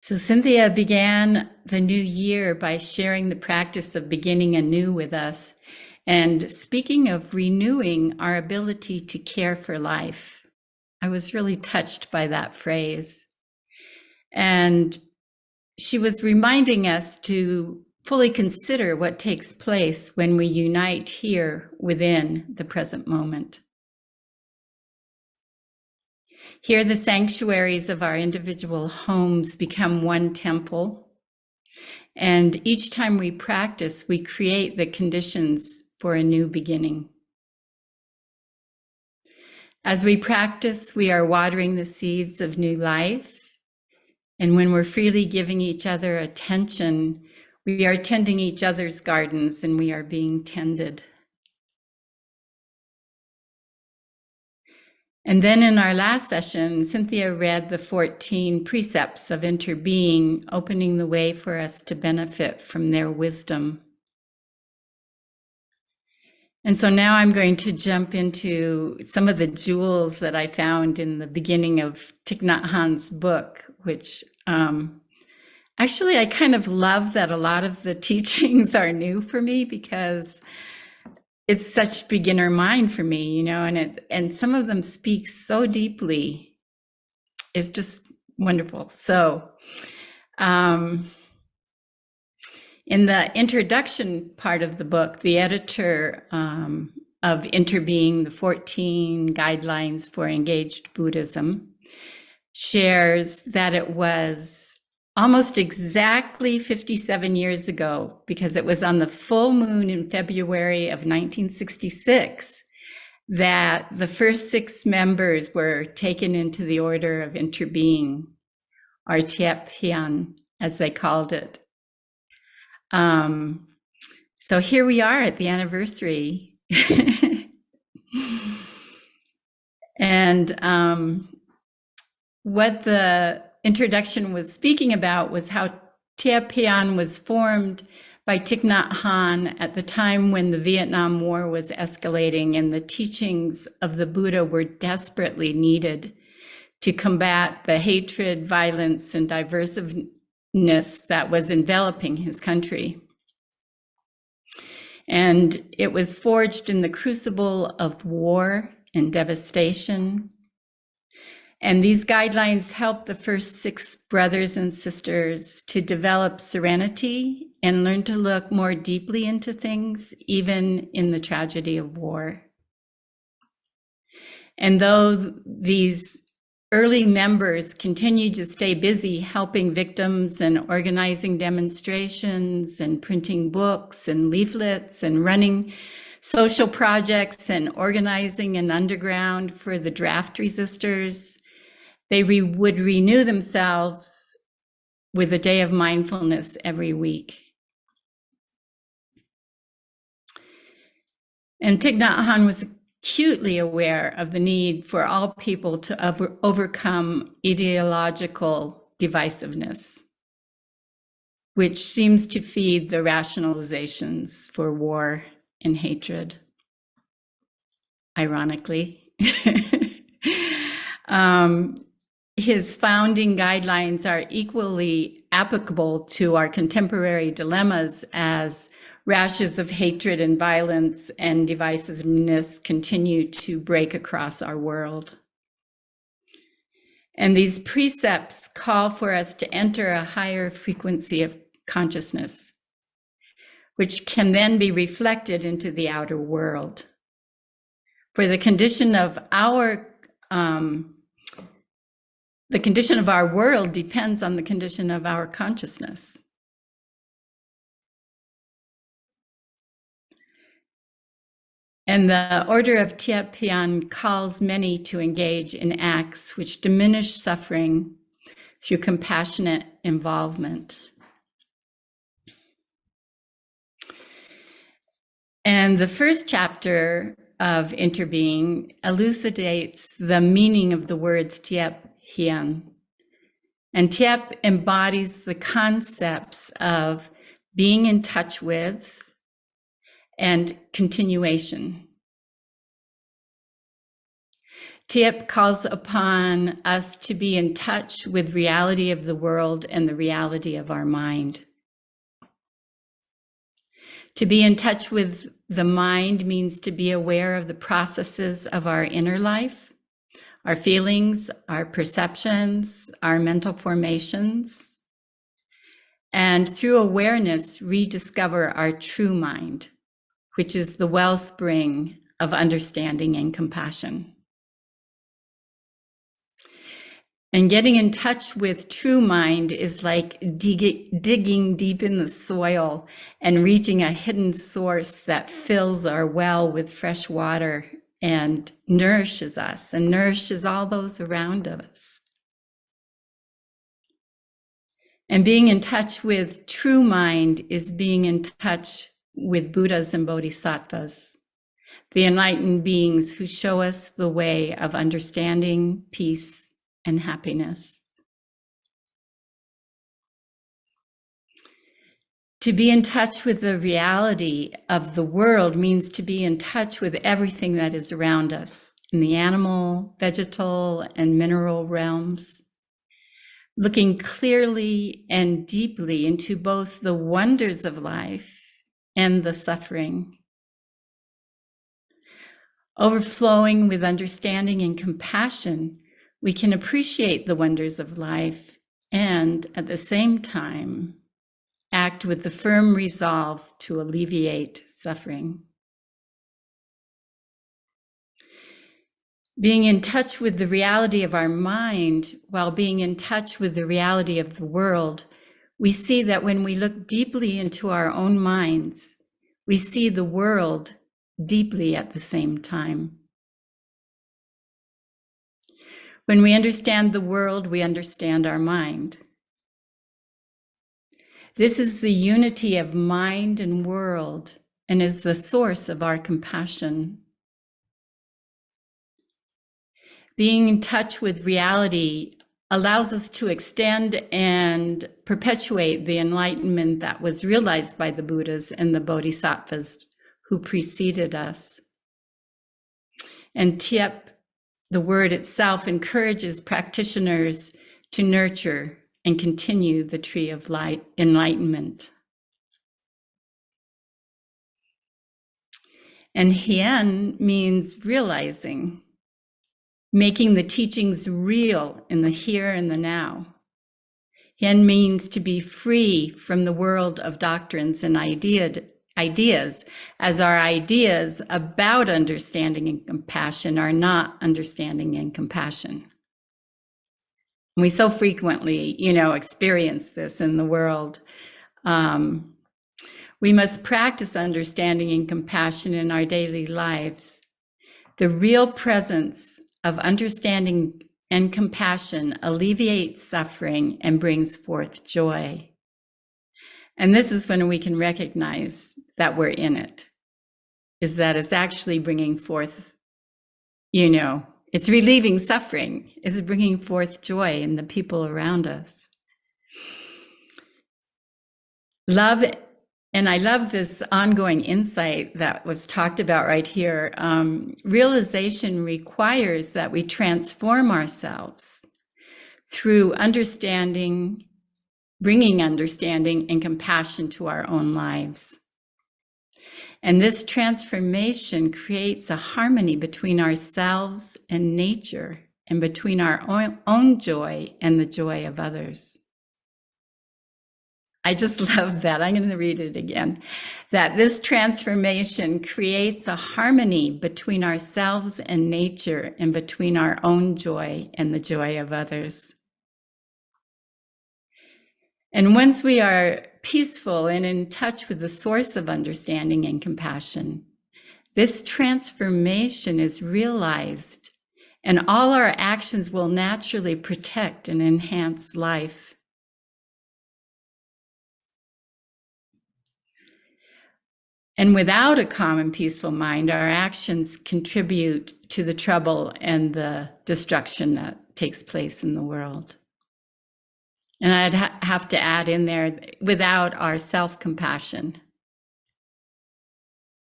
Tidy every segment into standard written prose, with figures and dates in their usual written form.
So Cynthia began the new year by sharing the practice of beginning anew with us. And speaking of renewing our ability to care for life, I was really touched by that phrase. And she was reminding us to fully consider what takes place when we unite here within the present moment. Here, the sanctuaries of our individual homes become one temple. And each time we practice, we create the conditions for a new beginning. As we practice, we are watering the seeds of new life. And when we're freely giving each other attention, we are tending each other's gardens and we are being tended. And then in our last session, Cynthia read the 14 precepts of interbeing, opening the way for us to benefit from their wisdom. And so now I'm going to jump into some of the jewels that I found in the beginning of Thich Nhat Hanh's book, which actually I kind of love that a lot of the teachings are new for me because it's such beginner mind for me, you know, and some of them speak so deeply. It's just wonderful. So in the introduction part of the book, the editor of Interbeing, the 14 Guidelines for Engaged Buddhism, shares that it was almost exactly 57 years ago, because it was on the full moon in February of 1966, that the first 6 members were taken into the Order of Interbeing, or Tiep Hien, as they called it. So here we are at the anniversary. And what the introduction was speaking about was how Tiep Hien was formed by Thich Nhat Hanh at the time when the Vietnam War was escalating and the teachings of the Buddha were desperately needed to combat the hatred, violence, and divisiveness that was enveloping his country. And it was forged in the crucible of war and devastation. And these guidelines helped the first 6 brothers and sisters to develop serenity and learn to look more deeply into things, even in the tragedy of war. And though these early members continued to stay busy helping victims and organizing demonstrations and printing books and leaflets and running social projects and organizing an underground for the draft resistors, they would renew themselves with a day of mindfulness every week. And Thich Nhat Hanh was acutely aware of the need for all people to overcome ideological divisiveness, which seems to feed the rationalizations for war and hatred, ironically. His founding guidelines are equally applicable to our contemporary dilemmas as rashes of hatred and violence and divisiveness continue to break across our world. And these precepts call for us to enter a higher frequency of consciousness, which can then be reflected into the outer world. For the condition of our world depends on the condition of our consciousness. And the Order of Tiep Hien calls many to engage in acts which diminish suffering through compassionate involvement. And the first chapter of Interbeing elucidates the meaning of the words Tiep Hien. And Tiep embodies the concepts of being in touch with and continuation. Tiep calls upon us to be in touch with reality of the world and the reality of our mind. To be in touch with the mind means to be aware of the processes of our inner life, our feelings, our perceptions, our mental formations, and through awareness, rediscover our true mind, which is the wellspring of understanding and compassion. And getting in touch with true mind is like digging deep in the soil and reaching a hidden source that fills our well with fresh water and nourishes us and nourishes all those around us. And being in touch with true mind is being in touch with Buddhas and Bodhisattvas, the enlightened beings who show us the way of understanding, peace, and happiness. To be in touch with the reality of the world means to be in touch with everything that is around us in the animal, vegetal, and mineral realms, looking clearly and deeply into both the wonders of life and the suffering. Overflowing with understanding and compassion, we can appreciate the wonders of life and, at the same time, act with the firm resolve to alleviate suffering. Being in touch with the reality of our mind while being in touch with the reality of the world, we see that when we look deeply into our own minds, we see the world deeply at the same time. When we understand the world, we understand our mind. This is the unity of mind and world and is the source of our compassion. Being in touch with reality allows us to extend and perpetuate the enlightenment that was realized by the Buddhas and the Bodhisattvas who preceded us. And Tiep, the word itself, encourages practitioners to nurture and continue the tree of light, enlightenment. And Hien means realizing, making the teachings real in the here and the now. Hien means to be free from the world of doctrines and ideas, as our ideas about understanding and compassion are not understanding and compassion. We so frequently, experience this in the world. We must practice understanding and compassion in our daily lives. The real presence of understanding and compassion alleviates suffering and brings forth joy. And this is when we can recognize that we're in it, is that it's actually bringing forth, it's relieving suffering, it's bringing forth joy in the people around us. Love, and I love this ongoing insight that was talked about right here. Realization requires that we transform ourselves through understanding, bringing understanding and compassion to our own lives. And this transformation creates a harmony between ourselves and nature, and between our own joy and the joy of others. I just love that. I'm going to read it again. That this transformation creates a harmony between ourselves and nature, and between our own joy and the joy of others. And once we are peaceful and in touch with the source of understanding and compassion, this transformation is realized, and all our actions will naturally protect and enhance life. And without a calm and peaceful mind, our actions contribute to the trouble and the destruction that takes place in the world. And I'd have to add in there, without our self-compassion,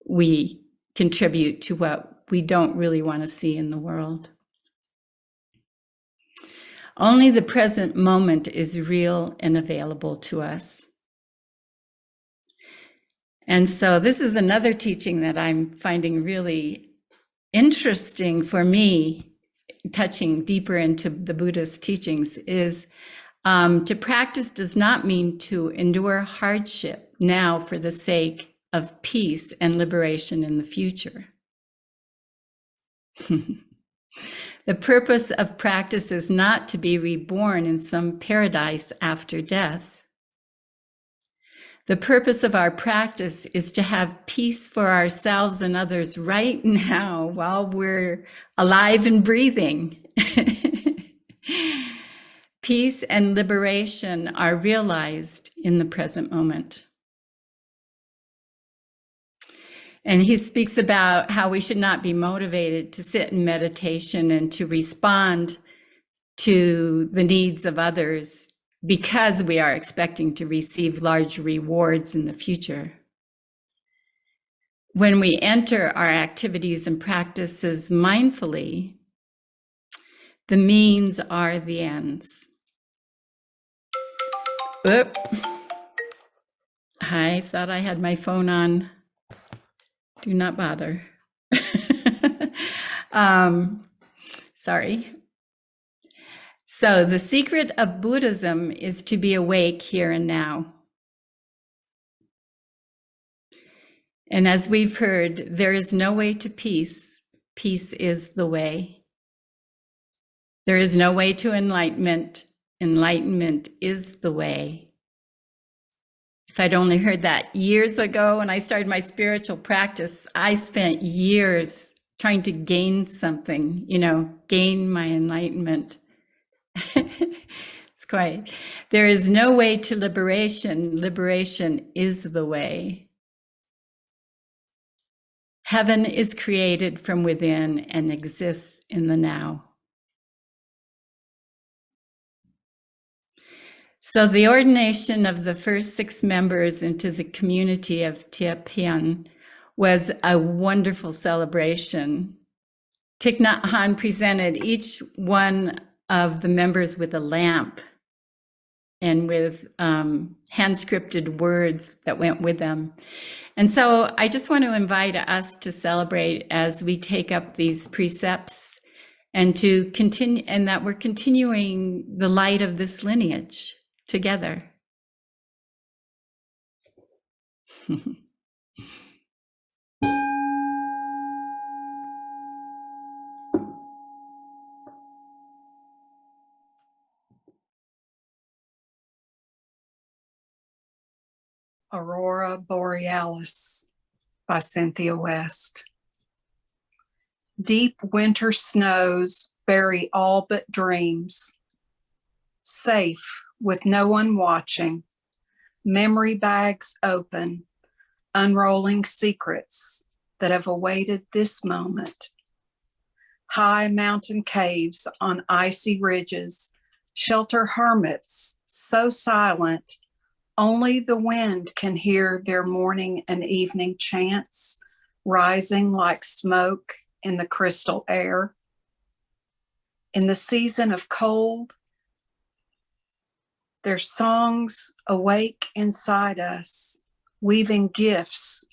we contribute to what we don't really want to see in the world. Only the present moment is real and available to us. And so this is another teaching that I'm finding really interesting for me, touching deeper into the Buddhist teachings, is to practice does not mean to endure hardship now for the sake of peace and liberation in the future. The purpose of practice is not to be reborn in some paradise after death. The purpose of our practice is to have peace for ourselves and others right now while we're alive and breathing. Peace and liberation are realized in the present moment. And he speaks about how we should not be motivated to sit in meditation and to respond to the needs of others because we are expecting to receive large rewards in the future. When we enter our activities and practices mindfully, the means are the ends. Oop. I thought I had my phone on. Do not bother. Sorry. So the secret of Buddhism is to be awake here and now. And as we've heard, there is no way to peace. Peace is the way. There is no way to enlightenment. Enlightenment is the way. If I'd only heard that years ago when I started my spiritual practice, I spent years trying to gain something, gain my enlightenment. It's quite. There is no way to liberation. Liberation is the way. Heaven is created from within and exists in the now. So the ordination of the first 6 members into the community of Tiep Hien was a wonderful celebration. Thich Nhat Hanh presented each one of the members with a lamp and with hand-scripted words that went with them. And so I just want to invite us to celebrate as we take up these precepts and to continue, and that we're continuing the light of this lineage together. Aurora Borealis by Cynthia West. Deep winter snows bury all but dreams. Safe with no one watching, memory bags open, unrolling secrets that have awaited this moment. High mountain caves on icy ridges shelter hermits so silent only the wind can hear their morning and evening chants rising like smoke in the crystal air. In the season of cold, their songs awake inside us, weaving gifts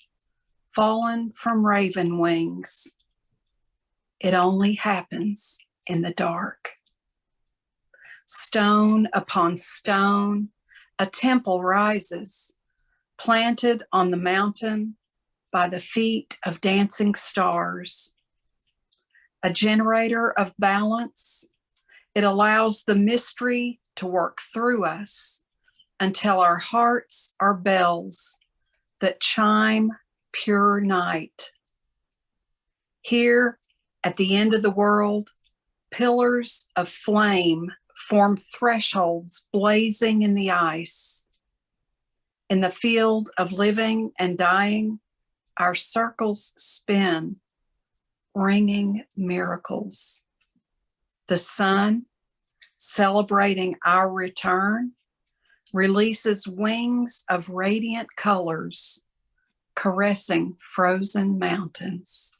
fallen from raven wings. It only happens in the dark. Stone upon stone, a temple rises, planted on the mountain by the feet of dancing stars. A generator of balance, it allows the mystery to work through us until our hearts are bells that chime pure night. Here, at the end of the world, pillars of flame form thresholds blazing in the ice. In the field of living and dying, our circles spin, ringing miracles. The sun, celebrating our return, releases wings of radiant colors, caressing frozen mountains.